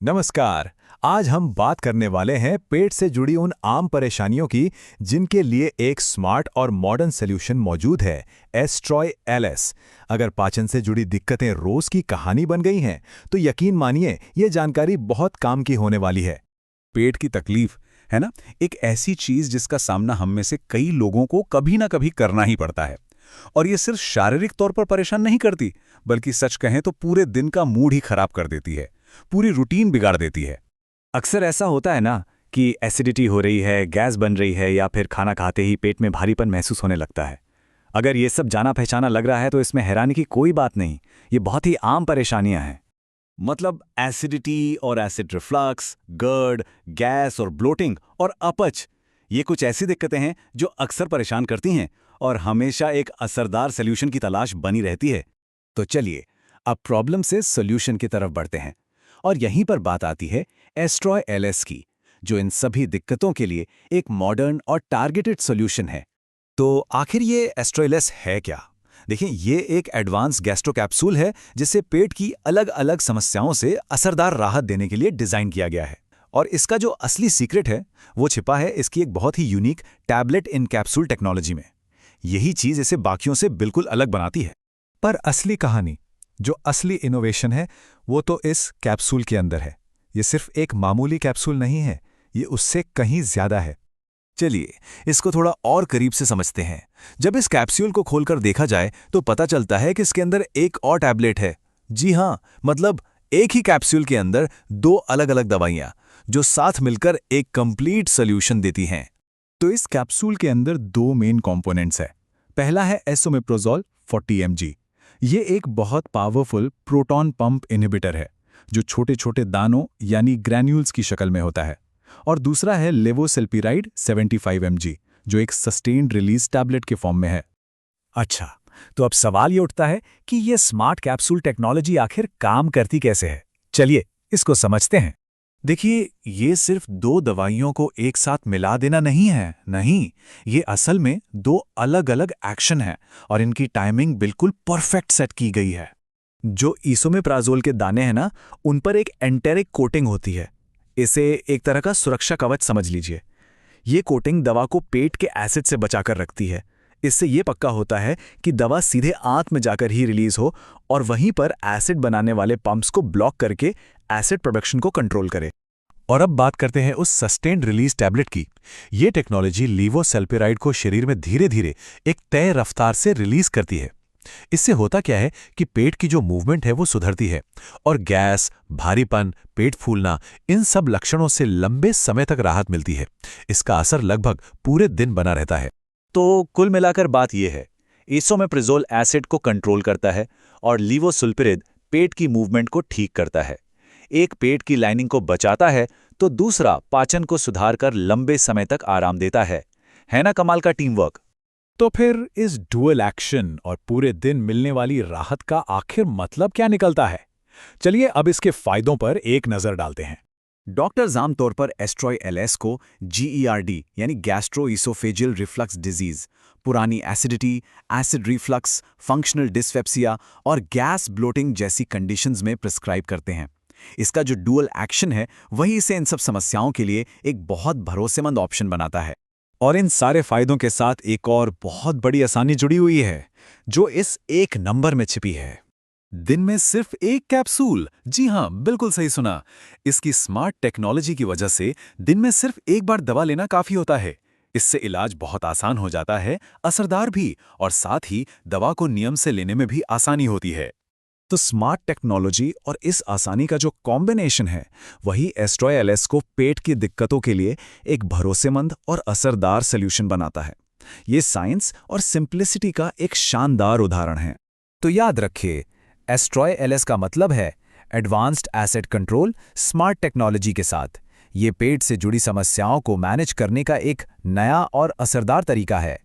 नमस्कार। आज हम बात करने वाले हैं पेट से जुड़ी उन आम परेशानियों की जिनके लिए एक स्मार्ट और मॉडर्न सॉल्यूशन मौजूद है, एस्ट्रॉय एलएस। अगर पाचन से जुड़ी दिक्कतें रोज की कहानी बन गई हैं, तो यकीन मानिए ये जानकारी बहुत काम की होने वाली है। पेट की तकलीफ है ना, एक ऐसी चीज जिसका सामना हम में से कई लोगों को कभी ना कभी करना ही पड़ता है। और ये सिर्फ शारीरिक तौर पर परेशान नहीं करती, बल्कि सच कहें तो पूरे दिन का मूड ही खराब कर देती है, पूरी रूटीन बिगाड़ देती है। अक्सर ऐसा होता है ना कि एसिडिटी हो रही है, गैस बन रही है या फिर खाना खाते ही पेट में भारीपन महसूस होने लगता है। अगर ये सब जाना पहचाना लग रहा है तो इसमें हैरानी की कोई बात नहीं, ये बहुत ही आम परेशानियां हैं। मतलब एसिडिटी और एसिड रिफ्लक्स, गर्ड, गैस और ब्लोटिंग और अपच, ये कुछ ऐसी दिक्कतें हैं जो अक्सर परेशान करती हैं और हमेशा एक असरदार सॉल्यूशन की तलाश बनी रहती है। तो चलिए अब प्रॉब्लम से सॉल्यूशन की तरफ बढ़ते हैं। और यहीं पर बात आती है एस्ट्रॉय एलएस की, जो इन सभी दिक्कतों के लिए एक मॉडर्न और टारगेटेड सॉल्यूशन है। तो आखिर ये एस्ट्रॉय एलएस है क्या? देखिए, ये एक एडवांस गैस्ट्रो कैप्सूल है जिसे पेट की अलग अलग समस्याओं से असरदार राहत देने के लिए डिजाइन किया गया है। और इसका जो असली सीक्रेट है वो छिपा है इसकी एक बहुत ही यूनिक टैबलेट इन कैप्सूल टेक्नोलॉजी में। यही चीज इसे बाकियों से बिल्कुल अलग बनाती है। पर असली कहानी, जो असली इनोवेशन है, वो तो इस कैप्सूल के अंदर है। ये सिर्फ एक मामूली कैप्सूल नहीं है, ये उससे कहीं ज्यादा है। चलिए इसको थोड़ा और करीब से समझते हैं। जब इस कैप्सूल को खोलकर देखा जाए तो पता चलता है कि इसके अंदर एक और टैबलेट है। जी हाँ, मतलब एक ही कैप्सूल के अंदर दो अलग अलग दवाइयाँ जो साथ मिलकर एक कंप्लीट सॉल्यूशन देती हैं। तो इस कैप्सूल के अंदर दो मेन कंपोनेंट्स है। पहला है एसोमेप्रोजोल 40 mg। ये एक बहुत पावरफुल प्रोटॉन पंप इनहिबिटर है जो छोटे छोटे दानों यानी ग्रैन्यूल्स की शक्ल में होता है। और दूसरा है लेवोसेल्पिराइड 75 mg, जो एक सस्टेन्ड रिलीज टैबलेट के फॉर्म में है। अच्छा, तो अब सवाल ये उठता है कि ये स्मार्ट कैप्सूल टेक्नोलॉजी आखिर काम करती कैसे है। चलिए इसको समझते हैं। देखिए, ये सिर्फ दो दवाइयों को एक साथ मिला देना नहीं है, नहीं, ये असल में दो अलग अलग एक्शन है और इनकी टाइमिंग बिल्कुल परफेक्ट सेट की गई है। जो इसोमेप्राजोल के दाने हैं ना, उन पर एक एंटेरिक कोटिंग होती है। इसे एक तरह का सुरक्षा कवच समझ लीजिए। ये कोटिंग दवा को पेट के एसिड से बचाकर रखती है। इससे ये पक्का होता है कि दवा सीधे आंत में जाकर ही रिलीज हो और वहीं पर एसिड बनाने वाले पंप्स को ब्लॉक करके एसिड प्रोडक्शन को कंट्रोल करे। और अब बात करते हैं उस सस्टेन्ड रिलीज टैबलेट की। ये टेक्नोलॉजी लेवोसेल्पिराइड को शरीर में धीरे धीरे एक तय रफ्तार से रिलीज करती है। इससे होता क्या है कि पेट की जो मूवमेंट है वो सुधरती है और गैस, भारीपन, पेट फूलना, इन सब लक्षणों से लंबे समय तक राहत मिलती है। इसका असर लगभग पूरे दिन बना रहता है। तो कुल मिलाकर बात यह है, इसोमेप्राजोल एसिड को कंट्रोल करता है और लेवोसेल्पिराइड पेट की मूवमेंट को ठीक करता है। एक पेट की लाइनिंग को बचाता है तो दूसरा पाचन को सुधारकर लंबे समय तक आराम देता है ना कमाल का टीम वर्क। तो फिर इस डुअल एक्शन और पूरे दिन मिलने वाली राहत का आखिर मतलब क्या निकलता है? चलिए अब इसके फायदों पर एक नजर डालते हैं। डॉक्टर्स आमतौर पर एस्ट्रॉय एलएस को GERD यानी गैस्ट्रोइसोफेजियल रिफ्लक्स डिजीज, पुरानी acidity, acid reflux, functional dyspepsia और गैस ब्लोटिंग जैसी कंडीशंस में प्रिस्क्राइब करते हैं। इसका जो डुअल एक्शन है वही इसे इन सब समस्याओं के लिए एक बहुत भरोसेमंद ऑप्शन बनाता है। और इन सारे फायदों के साथ एक और बहुत बड़ी आसानी जुड़ी हुई है जो इस एक नंबर में छिपी है। दिन में सिर्फ एक कैप्सूल। जी हाँ, बिल्कुल सही सुना। इसकी स्मार्ट टेक्नोलॉजी की वजह से दिन में सिर्फ एक बार दवा लेना काफी होता है। इससे इलाज बहुत आसान हो जाता है, असरदार भी, और साथ ही दवा को नियम से लेने में भी आसानी होती है। तो स्मार्ट टेक्नोलॉजी और इस आसानी का जो कॉम्बिनेशन है वही एस्ट्रॉय एलएस को पेट की दिक्कतों के लिए एक भरोसेमंद और असरदार सॉल्यूशन बनाता है। ये साइंस और सिंप्लिसिटी का एक शानदार उदाहरण है। तो याद रखिए, एस्ट्रॉय एलएस का मतलब है advanced acid control smart technology के साथ। ये पेट से जुड़ी समस्याओं को मैनेज करने का एक नया और असरदार तरीका है।